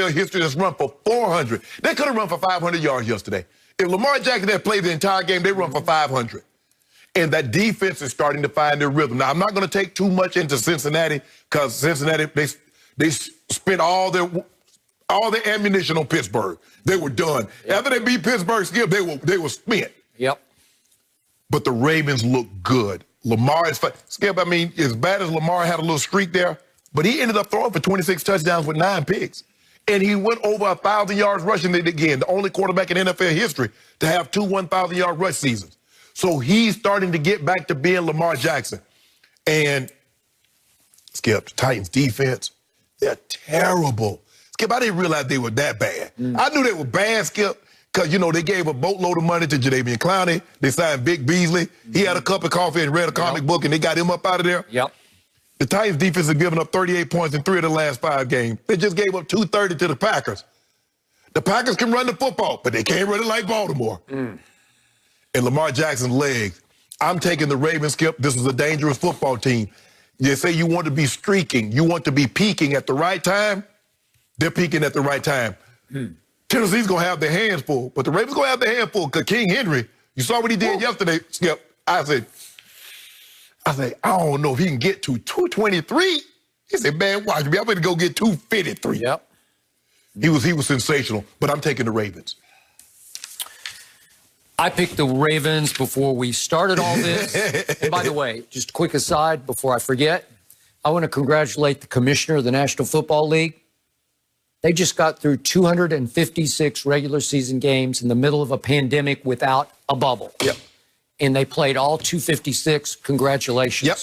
NFL history that's run for 400. They could have run for 500 yards yesterday. If Lamar Jackson had played the entire game, they run for 500. And that defense is starting to find their rhythm. Now, I'm not going to take too much into Cincinnati because Cincinnati, they spent all their ammunition on Pittsburgh. They were done. Yep. After they beat Pittsburgh, Skip, they were spent. Yep. But the Ravens look good. Lamar is Skip, I mean, as bad as Lamar had a little streak there, but he ended up throwing for 26 touchdowns with 9 picks. And he went over 1,000 yards rushing it again, the only quarterback in NFL history to have 2 1,000-yard rush seasons. So he's starting to get back to being Lamar Jackson. And, Skip, the Titans' defense, they're terrible. Skip, I didn't realize they were that bad. I knew they were bad, Skip, because, you know, they gave a boatload of money to Jadeveon Clowney. They signed Vic Beasley. He had a cup of coffee and read a comic book, and they got him up out of there. Yep. The Titans' defense has given up 38 points in 3 of the last 5 games. They just gave up 230 to the Packers. The Packers can run the football, but they can't run it like Baltimore. And Lamar Jackson's legs. I'm taking the Ravens, Skip. This is a dangerous football team. You say you want to be streaking. You want to be peaking at the right time. They're peaking at the right time. Tennessee's going to have their hands full, but the Ravens going to have their hands full because King Henry, you saw what he did yesterday, Skip. I said, I don't know if he can get to 223. He said, man, watch me. I'm going to go get 253. Yep. He was sensational, but I'm taking the Ravens. I picked the Ravens before we started all this. And by the way, just a quick aside before I forget, I want to congratulate the commissioner of the National Football League. They just got through 256 regular season games in the middle of a pandemic without a bubble. Yep. And they played all 256. Congratulations. Yep.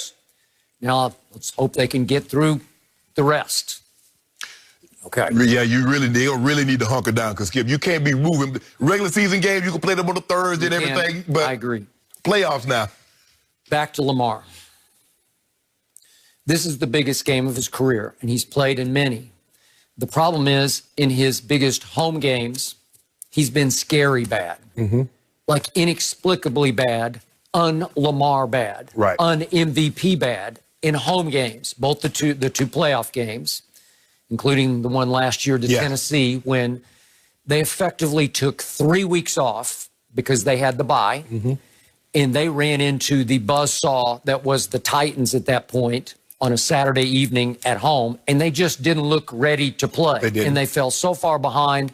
Now, let's hope they can get through the rest. Okay. Yeah, they'll really need to hunker down because, Skip, you can't be moving. Regular season games, you can play them on the Thursday and everything. But I agree. Playoffs now. Back to Lamar. This is the biggest game of his career, and he's played in many. The problem is, in his biggest home games, he's been scary bad. Like inexplicably bad, un-Lamar bad, right. Un-MVP bad in home games, both the two playoff games, including the one last year to Tennessee, when they effectively took 3 weeks off because they had the bye, and they ran into the buzzsaw that was the Titans at that point on a Saturday evening at home, and they just didn't look ready to play. They didn't. And they fell so far behind.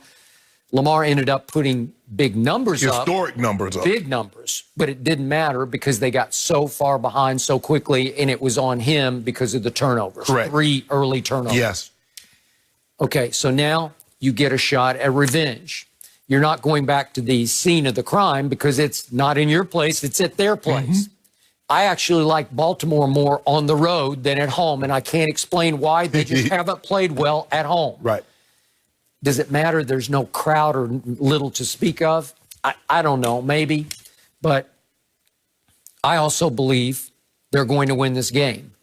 Lamar ended up putting big numbers up. Historic numbers up. Big numbers. But it didn't matter because they got so far behind so quickly, and it was on him because of the turnovers. Correct. 3 early turnovers. Yes. Okay, so now you get a shot at revenge. You're not going back to the scene of the crime because it's not in your place, it's at their place. I actually like Baltimore more on the road than at home, and I can't explain why. They just haven't played well at home. Right. Does it matter? There's no crowd or little to speak of. I don't know, maybe. But I also believe they're going to win this game.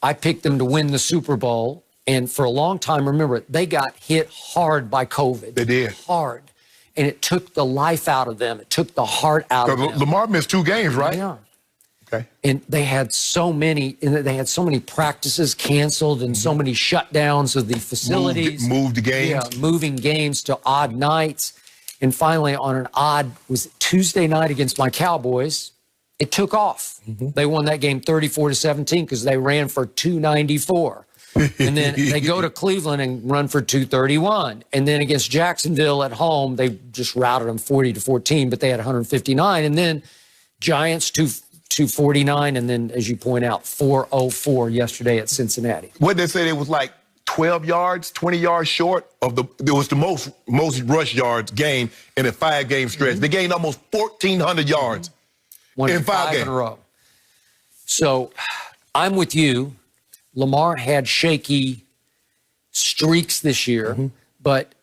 I picked them to win the Super Bowl. And for a long time, remember, they got hit hard by COVID. They did. Hard. And it took the life out of them. It took the heart out of them. Lamar missed 2 games, right? Yeah. Okay. And they had so many practices canceled and so many shutdowns of the facilities. Moved the games. Yeah, moving games to odd nights. And finally, on an odd, was it Tuesday night against my Cowboys, it took off. They won that game 34-17 because they ran for 294. And then they go to Cleveland and run for 231. And then against Jacksonville at home, they just routed them 40-14, but they had 159. And then Giants 249, and then, as you point out, 404 yesterday at Cincinnati. What they said, it was like 12 yards, 20 yards short of it was the most rush yards gained in a 5-game stretch. They gained almost 1,400 yards in 5 games. In a row. So I'm with you. Lamar had shaky streaks this year, but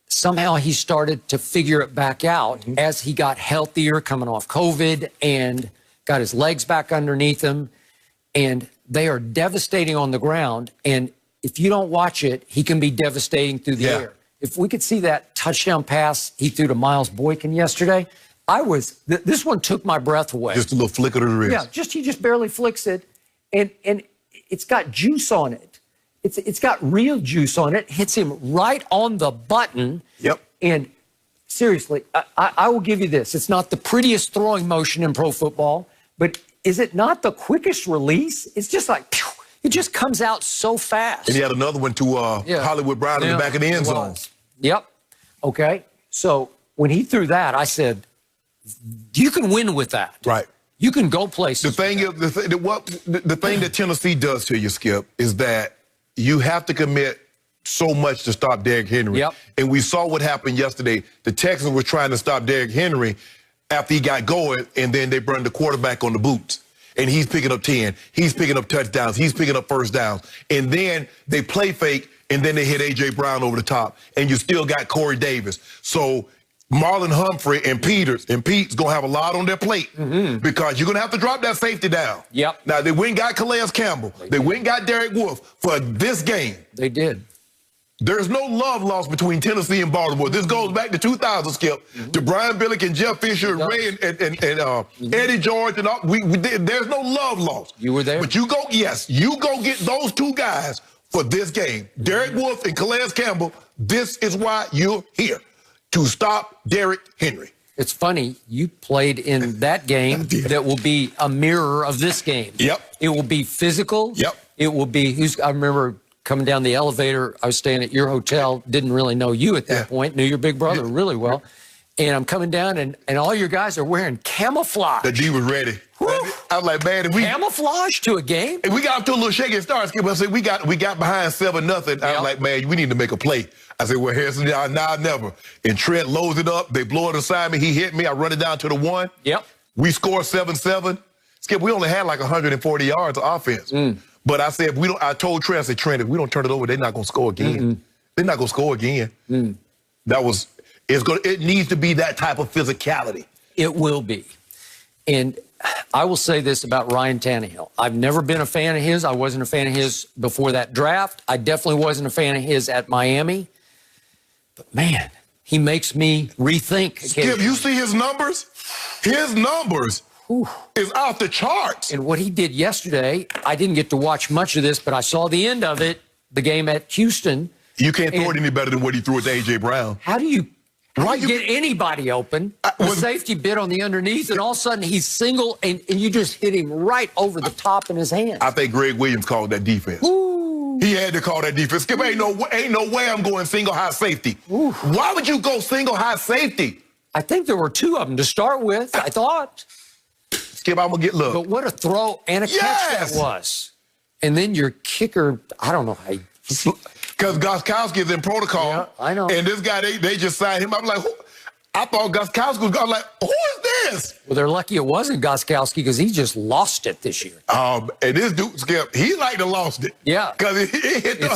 somehow he started to figure it back out as he got healthier coming off COVID and got his legs back underneath him. And they are devastating on the ground. And if you don't watch it, he can be devastating through the air. If we could see that touchdown pass he threw to Miles Boykin yesterday, this one took my breath away. Just a little flicker to the wrist. Yeah, he just barely flicks it. And it's got juice on it. It's got real juice on it. Hits him right on the button. Yep. And seriously, I will give you this. It's not the prettiest throwing motion in pro football, but is it not the quickest release? It's just like, pew, it just comes out so fast. And he had another one to Hollywood Brown in the back of the end zone. Yep. Okay. So when he threw that, I said, you can win with that. Right. You can go places. The thing that Tennessee does to you, Skip, is that you have to commit so much to stop Derrick Henry. Yep. And we saw what happened yesterday. The Texans were trying to stop Derrick Henry after he got going, and then they burned the quarterback on the boots. And he's picking up 10. He's picking up touchdowns. He's picking up first downs. And then they play fake, and then they hit A.J. Brown over the top. And you still got Corey Davis. So Marlon Humphrey and Pete's going to have a lot on their plate because you're going to have to drop that safety down. Yep. Now, they went and got Calais Campbell. They went and got Derek Wolfe for this game. They did. There's no love lost between Tennessee and Baltimore. This goes back to 2000, Skip, to Brian Billick and Jeff Fisher and Ray and Eddie George. And all. There's no love lost. You were there? But you go get those two guys for this game. Derek Wolfe and Calais Campbell, this is why you're here, to stop Derrick Henry. It's funny, you played in that game that will be a mirror of this game. Yep. It will be physical. Yep. It will be, I remember coming down the elevator, I was staying at your hotel, didn't really know you at that point, knew your big brother really well. And I'm coming down, and all your guys are wearing camouflage. The D was ready. Woo. I was like, man, if we camouflage to a game? And we got up to a little shaky start, Skip. I said, we got behind 7-0. I was like, man, we need to make a play. I said, well, here's now never. And Trent loads it up. They blow it aside me. He hit me. I run it down to the 1. Yep. We score 7-7. Skip, we only had like 140 yards of offense. But I said, I told Trent, I said, Trent, if we don't turn it over, they're not going to score again. They're not going to score again. It needs to be that type of physicality. It will be. And I will say this about Ryan Tannehill. I've never been a fan of his. I wasn't a fan of his before that draft. I definitely wasn't a fan of his at Miami. But, man, he makes me rethink. Skip, you see his numbers? His numbers is off the charts. And what he did yesterday, I didn't get to watch much of this, but I saw the end of it, the game at Houston. You can't throw it any better than what he threw at A.J. Brown. How do you get anybody open? The safety bit on the underneath, and all of a sudden he's single, and you just hit him right over the top in his hands. I think Greg Williams called that defense. He had to call that defense. Skip, ain't no way I'm going single high safety. Why would you go single high safety? I think there were 2 of them to start with, I thought. Skip, I'm going to get look. But what a throw and a catch that was. And then your kicker, I don't know how you... Because Gostkowski is in protocol. Yeah, I know. And this guy, they just signed him. I'm like, who? I thought Gostkowski was going, like, who is this? Well, they're lucky it wasn't Gostkowski because he just lost it this year. And this dude, Skip, he like to lost it. Yeah. Because he hit the